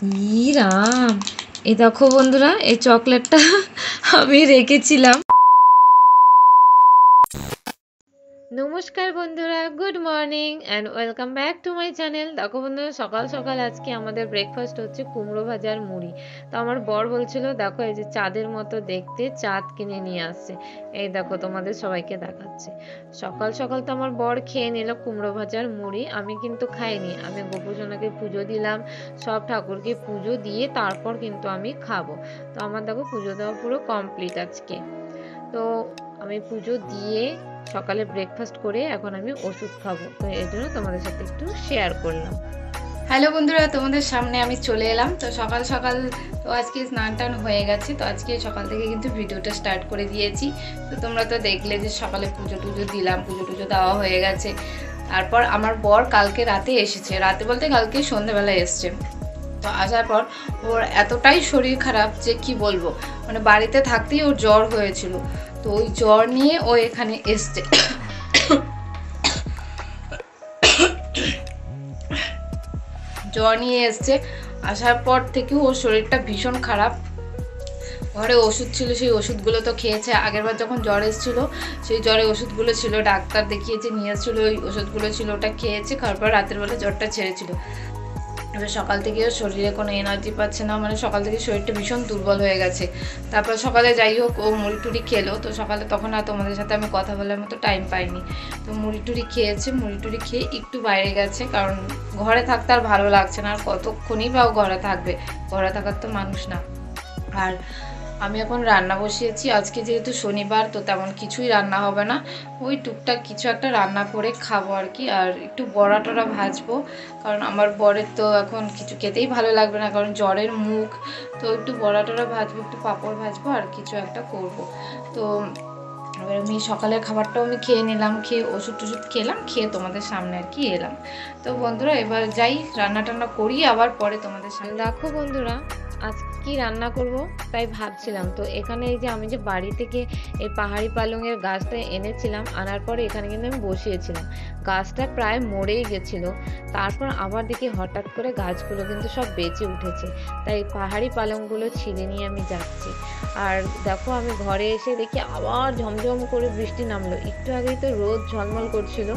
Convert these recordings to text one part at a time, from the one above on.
রাম, এই দেখো বন্ধুরা, এই চকলেটটা আমি রেখেছিলাম। নমস্কার বন্ধুরা, good morning and welcome back to my channel. দেখো বন্ধুরা, সকাল সকাল আজকে আমাদের ব্রেকফাস্ট হচ্ছে কুমড়ো ভাজার মুড়ি। তো আমার বর বলছিল দেখো এই যে চাঁদের মতো দেখতে চাঁদ কিনে নিয়ে আসছে। এই দেখো তোমাদের সবাইকে দেখাচ্ছে। সকাল সকাল তো আমার বর খেয়ে নিল কুমড়ো ভাজার মুড়ি, আমি কিন্তু খাইনি। আমি গোপুজনকে পুজো দিলাম, সব ঠাকুরকে পুজো দিয়ে তারপর কিন্তু আমি খাবো। তো আমার দেখো পুজো দেওয়া পুরো কমপ্লিট আজকে। তো আমি পুজো দিয়ে সকালে ব্রেকফাস্ট করে এখন আমি ওষুধ খাবো, তো এর জন্য তোমাদের সাথে একটু শেয়ার করলাম। হ্যালো বন্ধুরা, তোমাদের সামনে আমি চলে এলাম। তো সকাল সকাল তো আজকে স্নান টান হয়ে গেছে। তো আজকে সকাল থেকে কিন্তু ভিডিওটা স্টার্ট করে দিয়েছি। তো তোমরা তো দেখলে যে সকালে পুজো টুজো দিলাম, পুজো টুজো দেওয়া হয়ে গেছে। তারপর আমার বর কালকে রাতে এসেছে, রাতে বলতে কালকে সন্ধ্যেবেলায় এসছে। তো আসার পর ওর এতটাই শরীর খারাপ যে কি বলবো, মানে বাড়িতে থাকতেই ওর জ্বর হয়েছিল। তো ওই জ্বর নিয়ে ও এখানে এসছে। জ্বর নিয়ে এসছে, আসার পর থেকেও ওর শরীরটা ভীষণ খারাপ। ঘরে ওষুধ ছিল, সেই ওষুধগুলো তো খেয়েছে। আগেরবার যখন জ্বর এসেছিল সেই জ্বরের ওষুধগুলো ছিল, ডাক্তার দেখিয়েছে নিয়ে এসেছিলো, ওই ওষুধগুলো ছিল, ওটা খেয়েছে। খাওয়ার পর রাতের বেলা জ্বরটা ছেড়েছিল। এবার সকাল থেকে শরীরে কোনো এনার্জি পাচ্ছে না, মানে সকাল থেকে শরীরটা ভীষণ দুর্বল হয়ে গেছে। তারপর সকালে যাই হোক ও মুড়ি টুড়ি খেলো। তো সকালে তখন আর তোমাদের সাথে আমি কথা বলার মতো টাইম পাইনি। তো মুড়ি টুড়ি খেয়েছে, মুড়ি টুড়ি খেয়ে একটু বাইরে গেছে, কারণ ঘরে থাকতে আর ভালো লাগছে না। আর কতক্ষণই বা ও ঘরে থাকবে, ঘরে থাকার তো মানুষ না। আর আমি এখন রান্না বসিয়েছি। আজকে যেহেতু শনিবার, তো তেমন কিছুই রান্না হবে না, ওই টুকটাক কিছু একটা রান্না করে খাবো আর কি। আর একটু বড়া টড়া ভাজবো, কারণ আমার বরের তো এখন কিছু খেতেই ভালো লাগবে না, কারণ জ্বরের মুখ। তো একটু বড়া টড়া ভাজবো, একটু পাঁপড় ভাজবো, আর কিছু একটা করব। তো এবার আমি সকালের খাবারটাও আমি খেয়ে নিলাম, খেয়ে ওষুধ টষুধ খেলাম, খেয়ে তোমাদের সামনে আর কি এলাম। তো বন্ধুরা এবার যাই রান্না টান্না করি, আবার পরে তোমাদের সামনে। দেখো বন্ধুরা, আজ কি রান্না করব তাই ভাবছিলাম। তো এখানে এই যে আমি যে বাড়ি থেকে এই পাহাড়ি পালংয়ের গাছটা এনেছিলাম, আনার পরে এখানে কিন্তু আমি বসিয়েছিলাম। গাছটা প্রায় মরেই গেছিলো, তারপর আবার দেখি হঠাৎ করে গাছগুলো কিন্তু সব বেঁচে উঠেছে। তাই পাহাড়ি পালংগুলো ছিঁড়ে নিয়ে আমি যাচ্ছি। আর দেখো আমি ঘরে এসে দেখি আবার ঝমঝম করে বৃষ্টি নামলো। একটু আগেই তো রোদ ঝলমল করছিল,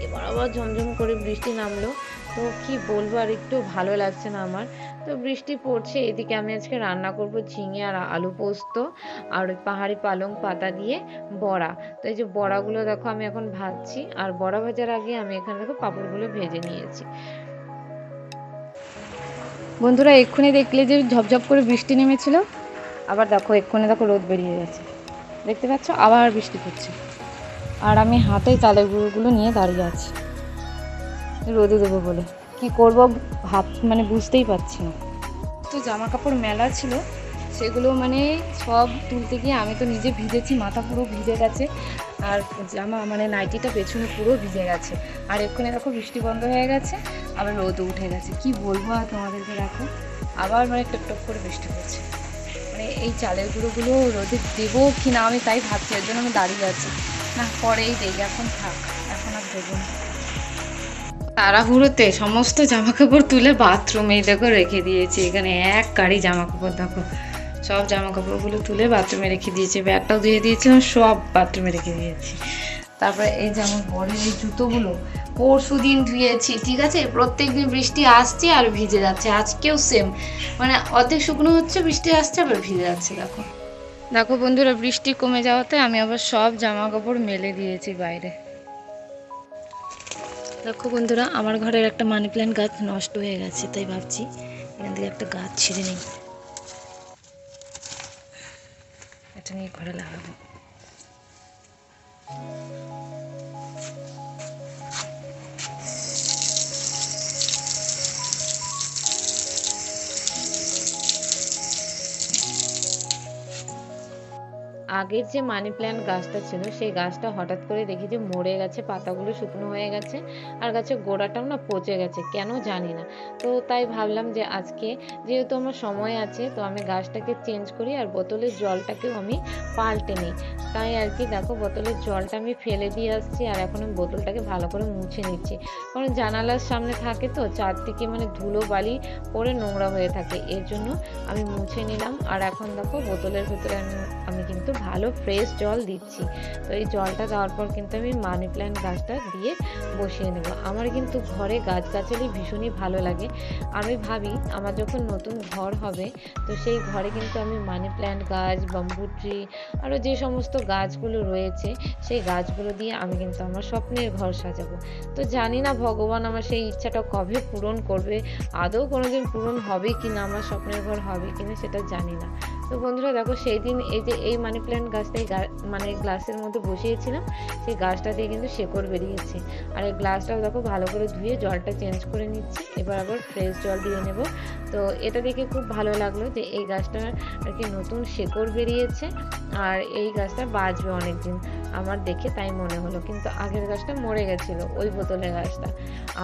এবার আবার ঝমঝম করে বৃষ্টি নামলো। তো কি বলবো, আর একটু ভালো লাগছে না আমার। তো বৃষ্টি পড়ছে, এদিকে আমি আজকে রান্না করব ঝিঙে আর আলু পোস্ত, আর ওই পাহাড়ি পালং পাতা দিয়ে বড়া। তো এই যে বড়াগুলো দেখো আমি এখন ভাজছি, আর বড়া ভাজার আগে আমি এখানে দেখো পাঁপড়গুলো ভেজে নিয়েছি। বন্ধুরা এক্ষুনি দেখলে যে ঝপঝপ করে বৃষ্টি নেমেছিল, আবার দেখো এক্ষুনি দেখো রোদ বেরিয়ে গেছে, দেখতে পাচ্ছ আবার বৃষ্টি পড়ছে। আর আমি হাতে চালের গুঁড়োগুলো নিয়ে দাঁড়িয়ে আছি রোদে দেবো বলে। কি করব ভাব, মানে বুঝতেই পারছি না। তো জামা কাপড় মেলা ছিল, সেগুলো মানে সব তুলতে গিয়ে আমি তো নিজে ভিজেছি, মাথা পুরো ভিজে গেছে। আর জামা মানে নাইটিটা পেছনে পুরো ভিজে গেছে। আর এক্ষুনি দেখো বৃষ্টি বন্ধ হয়ে গেছে, আবার রোদ উঠে গেছে। কি বলবো আর তোমাদেরকে, দেখো আবার মানে টপ করে বৃষ্টি পড়ছে। মানে এই চালের গুঁড়োগুলো রোদে দেবো কি না আমি তাই ভাবছি, এর জন্য আমি দাঁড়িয়ে আছি। না পরেই দেই, এখন থাক, এখন আর দেবো না। তাড়াহুড়োতে সমস্ত জামা কাপড় তুলে বাথরুমে দেখো রেখে দিয়েছি। এখানে এক গাড়ি জামা কাপড়, দেখো সব জামা কাপড়গুলো তুলে বাথরুমে রেখে দিয়েছি। ব্যাগটাও ধুয়ে দিয়েছিলাম, সব বাথরুমে রেখে দিয়েছি। তারপরে এই যে আমার বরের এই জুতোগুলো পরশু দিন ধুয়েছি, ঠিক আছে। প্রত্যেক দিন বৃষ্টি আসছে আর ভিজে যাচ্ছে, আজকেও সেম, মানে অর্ধেক শুকনো হচ্ছে, বৃষ্টি আসছে আবার ভিজে যাচ্ছে। দেখো দেখো বন্ধুরা, বৃষ্টি কমে যাওয়াতে আমি আবার সব জামা কাপড় মেলে দিয়েছি বাইরে। দেখো বন্ধুরা, আমার ঘরের একটা মানি প্ল্যান্ট গাছ নষ্ট হয়ে গেছে, তাই ভাবছি এখান থেকে একটা গাছ ছিঁড়ে নিই, এটা নিয়ে ঘরে লাগাবো। আগের যে মানি প্ল্যান্ট গাছটা ছিল সেই গাছটা হঠাৎ করে দেখি যে মরে গেছে, পাতাগুলো শুকনো হয়ে গেছে আর গাছের গোড়াটাও না পচে গেছে, কেন জানি না। তো তাই ভাবলাম যে আজকে যেহেতু আমার সময় আছে তো আমি গাছটাকে চেঞ্জ করি আর বোতলের জলটাকেও আমি পাল্টে নিই। তাই আর কি দেখো বোতলের জলটা আমি ফেলে দিয়ে আসছি আর এখন আমি বোতলটাকে ভালো করে মুছে নিচ্ছি, কারণ জানালার সামনে থাকে তো চারদিকে মানে ধুলো বালি পড়ে নোংরা হয়ে থাকে, এর জন্য আমি মুছে নিলাম। আর এখন দেখো বোতলের ভেতরে আমি কিন্তু ভালো ফ্রেশ জল দিচ্ছি। তো এই জলটা দেওয়ার পর কিন্তু আমি মানি প্ল্যান্ট গাছটা দিয়ে বসিয়ে নেব। আমার কিন্তু ঘরে গাছগাছালি ভীষণই ভালো লাগে। আমি ভাবি আমার যখন নতুন ঘর হবে তো সেই ঘরে কিন্তু আমি মানি প্ল্যান্ট গাছ, বাম্বু ট্রি, আরও যে সমস্ত গাছগুলো রয়েছে সেই গাছগুলো দিয়ে আমি কিন্তু আমার স্বপ্নের ঘর সাজাবো। তো জানি না ভগবান আমার সেই ইচ্ছাটা কবে পূরণ করবে, আদৌ কোনোদিন পূরণ হবে কি না, আমার স্বপ্নের ঘর হবে কিনা সেটা জানি না। তো বন্ধুরা দেখো সেই দিন এই যে এই মানি প্ল্যান্ট গাছটাই মানে গ্লাসের মধ্যে বসিয়েছিলাম, সেই গাছটা দিয়ে কিন্তু শেকড় বেরিয়েছে। আর এই গ্লাসটাও দেখো ভালো করে ধুয়ে জলটা চেঞ্জ করে নিচ্ছি, এবার আবার ফ্রেশ জল দিয়ে নেব। তো এটা দেখে খুব ভালো লাগলো যে এই গাছটার আর কি নতুন শেকড় বেরিয়েছে আর এই গাছটা বাঁচবে অনেক দিন, আমার দেখে তাই মনে হলো। কিন্তু আগের গাছটা মরে গেছিলো, ওই বোতলের গাছটা।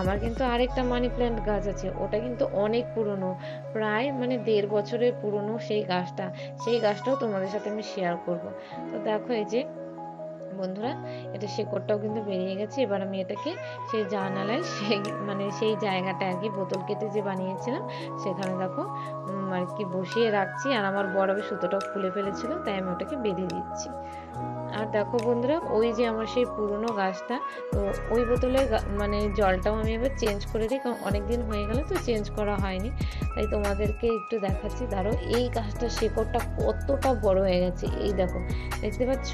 আমার কিন্তু আরেকটা মানি প্ল্যান্ট গাছ আছে, ওটা কিন্তু অনেক পুরনো, প্রায় মানে 1.5 বছরের পুরনো সেই গাছটা। সেই গাছটাও তোমাদের সাথে আমি শেয়ার করব। তো দেখো এই যে বন্ধুরা এটা শেকড়টাও কিন্তু বেরিয়ে গেছে। এবার আমি এটাকে সেই জানালায় সেই মানে সেই জায়গাটা আর কি বোতল কেটে যে বানিয়েছিলাম সেখানে দেখো আর কি বসিয়ে রাখছি। আর আমার বড় সুতোটাও খুলে ফেলেছিল তাই আমি ওটাকে বেঁধে দিচ্ছি। আর দেখো বন্ধুরা ওই যে আমার সেই পুরনো গাছটা, তো ওই বোতলের মানে জলটাও আমি এবার চেঞ্জ করে দিই, কারণ অনেকদিন হয়ে গেল তো চেঞ্জ করা হয়নি। তাই তোমাদেরকে একটু দেখাচ্ছি, দাঁড়ো এই গাছটার শেকড়টা কতটা বড় হয়ে গেছে, এই দেখো দেখতে পাচ্ছ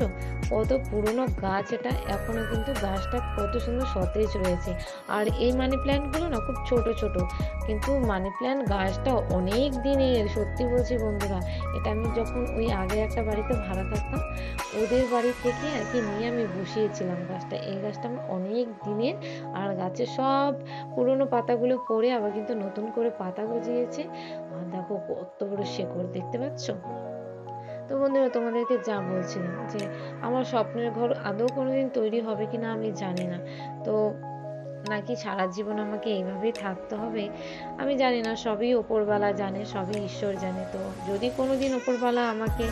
কত পুরনো গাছ এটা, এখনো কিন্তু গাছটা কত সুন্দর সতেজ রয়েছে। আর এই মানি প্ল্যান্টগুলো না খুব ছোট ছোট, কিন্তু মানি প্ল্যান্ট গাছটা অনেক দিনের, সত্যি বলছি বন্ধুরা। এটা আমি যখন ওই আগে একটা বাড়িতে ভাড়া থাকতাম ওদের বাড়ি থেকে আর কি নিয়ে আমি বসিয়েছিলাম গাছটা। এই গাছটা আমার অনেক দিনের, আর গাছের সব পুরনো পাতাগুলো পড়ে আবার কিন্তু নতুন করে পাতা গজিয়েছে। আর দেখো কত বড় শেকড়, দেখতে পাচ্ছ? তো বন্ধুরা তোমাদেরকে যা বলছিলাম যে আমার স্বপ্নের ঘর আদৌ কোনোদিন তৈরি হবে কিনা আমি জানি না, তো নাকি সারা জীবন আমাকে এইভাবেই থাকতে হবে আমি জানি না, সবই ওপরওয়ালা জানে, সবই ঈশ্বর জানে। তো যদি কোনোদিন ওপরওয়ালা আমাকে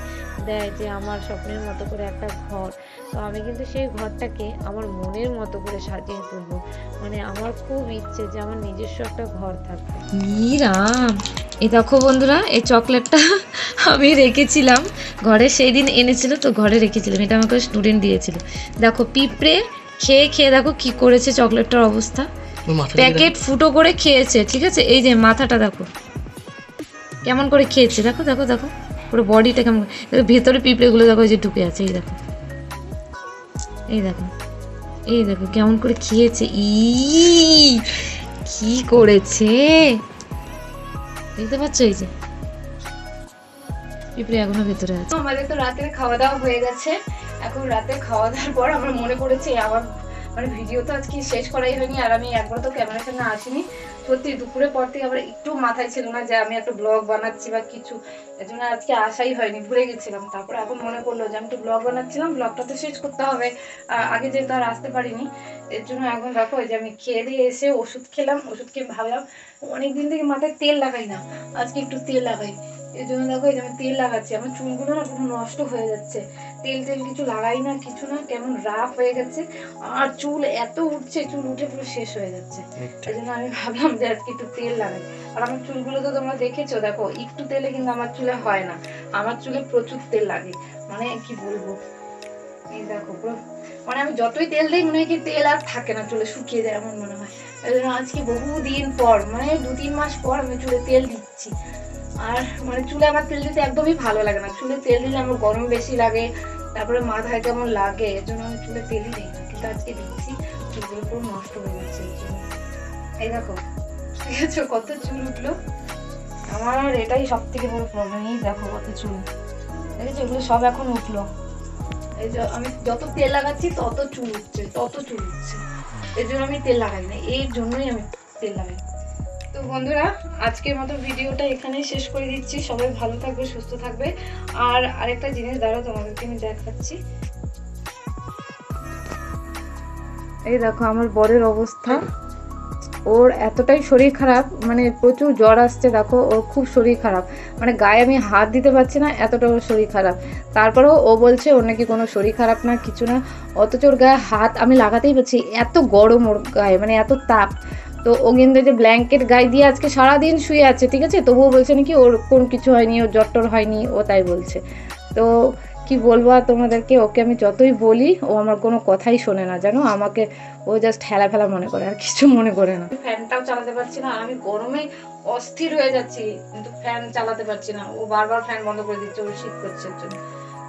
দেয় যে আমার স্বপ্নের মতো করে একটা ঘর, তো আমি কিন্তু সেই ঘরটাকে আমার মনের মতো করে সাজিয়ে তুলবো। মানে আমার খুব ইচ্ছে যে আমার নিজস্ব একটা ঘর থাকবে। রাম, এই দেখো বন্ধুরা এই চকলেটটা আমি রেখেছিলাম ঘরে, সেই দিন এনেছিল তো ঘরে রেখেছিলাম, এটা আমাকে স্টুডেন্ট দিয়েছিল। দেখো পিঁপড়ে খেয়ে খেয়ে দেখো কি করেছে চকলেটটার অবস্থা, প্যাকেট ফুটো করে খেয়েছে, ঠিক আছে? এই যে মাথাটা দেখো কেমন করে খেয়েছে, দেখো দেখো দেখো পুরো বডিটা কেমন, ভেতরে পিঁপড়েগুলো দেখো এই যে ঢুকে আছে, এই দেখো এই দেখো এই দেখো কেমন করে খেয়েছে, কি করেছে দেখতে পাচ্ছ? এই যে পিঁপড়ে এখনো ভেতরে আছে। আমাদের তো রাতের খাওয়া দাওয়া হয়ে গেছে। এখন রাতে খাওয়া দাওয়ার পর আমার মনে পড়েছে আমার মানে ভিডিও তো আজকে শেষ করাই হয়নি, আর আমি একবার তো ক্যামেরার সামনে আসিনি। সত্যি দুপুরের পর থেকে আবার একটু মাথায় ছিল না যে আমি একটা ব্লগ বানাচ্ছি বা কিছু, এর জন্য আজকে আসাই হয়নি, ভুলে গেছিলাম। তারপরে এখন মনে পড়লো যে আমি তো ব্লগ বানাচ্ছিলাম, ব্লগটা তো শেষ করতে হবে, আগে যেহেতু আর আসতে পারিনি। এর জন্য এখন দেখো যে আমি খেয়ে দিয়ে এসে ওষুধ খেলাম, ওষুধ খেয়ে ভাবলাম অনেকদিন থেকে মাথায় তেল লাগাই না, আজকে একটু তেল লাগাই। এই জন্য দেখো এই যে আমি তেল লাগাচ্ছি, আমার চুলগুলো না পুরো নষ্ট হয়ে যাচ্ছে, তেল তেল কিছু লাগাই না কিছু না, কেমন রাফ হয়ে গেছে, আর চুল এত উঠছে, চুল উঠে পুরো শেষ হয়ে যাচ্ছে। এই জন্য আমি ভাবলাম যে আজকে একটু তেল লাগাই। আর আমার চুলগুলো তো তোমরা দেখেছো, দেখো একটু তেলে কিন্তু আমার চুলে হয় না, আমার চুলে প্রচুর তেল লাগে, মানে কি বলবো, এই দেখো পুরো মানে আমি যতই তেল দিই মনে হয় কি তেল আর থাকে না, চুলে শুকিয়ে যায় এমন মনে হয়। এই জন্য আজকে বহুদিন পর মানে 2-3 মাস পর আমি চুলে তেল দিচ্ছি। আর মানে চুলে আমার তেল দিতে একদমই ভালো লাগে না, চুলে তেল দিলে আমার গরম বেশি লাগে, তারপরে মাথায় কেমন লাগে, এর জন্য আমি চুলে তেলই দিই না। কিন্তু আজকে দিচ্ছি, চুলগুলো পুরো নষ্ট হয়ে যাচ্ছে এই জন্য। এই দেখো ঠিক আছে কত চুল উঠলো আমার, এটাই সব থেকে বড় প্রবলেম। এই দেখো কত চুল, দেখেছো এগুলো সব এখন উঠলো। এই যে আমি যত তেল লাগাচ্ছি তত চুল উঠছে, তত চুল উঠছে, এর জন্য আমি তেল লাগাই না, এর জন্যই আমি তেল লাগাই। তো বন্ধুরা আজকের মতো ভিডিওটা এখানেই শেষ করে দিচ্ছি। সবাই ভালো থাকবে, সুস্থ থাকবে। আর আরেকটা জিনিস দাঁড়াও তোমাদেরকে আমি দেখাচ্ছি। এই দেখো আমার বরের অবস্থা, ওর এতটাই শরীর খারাপ, মানে প্রচুর জ্বর আসছে। দেখো ওর খুব শরীর খারাপ, মানে গায়ে আমি হাত দিতে পারছি না, এতটা ওর শরীর খারাপ। তারপরেও ও বলছে ওর নাকি কোনো শরীর খারাপ না, কিছু না, অথচ ওর গায়ে হাত আমি লাগাতেই পারছি, এত গরম ওর গায়ে, মানে এত তাপ। তো ও কিন্তু যে ব্ল্যাঙ্কেট গায়ে দিয়ে আজকে সারাদিন শুয়ে আছে, ঠিক আছে, তবুও বলছে নাকি ওর কোনো কিছু হয়নি, ওর জ্বর টর হয়নি, ও তাই বলছে। তো কি বলবো আর তোমাদেরকে, ওকে আমি যতই বলি ও আমার কোনো কথাই শোনে না, জানো, আমাকে ও জাস্ট হেলা ফেলা মনে করে, আর কিছু মনে করে না। ফ্যানটাও চালাতে পারছি না, আমি গরমে অস্থির হয়ে যাচ্ছি, কিন্তু ফ্যান চালাতে পারছি না। ও বারবার ফ্যান বন্ধ করে দিচ্ছে, ওর শীত করছে এর জন্য।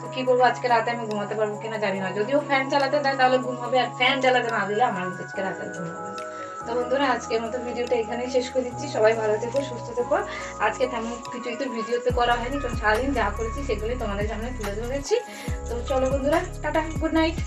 তো কি করবো, আজকে রাতে আমি ঘুমাতে পারবো কিনা জানি না। যদিও ফ্যান চালাতে দেয় তাহলে ঘুম হবে, আর ফ্যান চালাতে না দিলে আমার আজকে রাতে ঘুম হবে না। তো বন্ধুরা আজকের মতো ভিডিওটা এখানেই শেষ করে দিচ্ছি। সবাই ভালো থেকো, সুস্থ থেকো। আজকে তেমন কিছুই তো ভিডিওতে করা হয়নি, কারণ সারাদিন যা করেছি সেগুলোই তোমাদের সামনে তুলে ধরেছি। তো চলো বন্ধুরা, টাটা, গুড নাইট।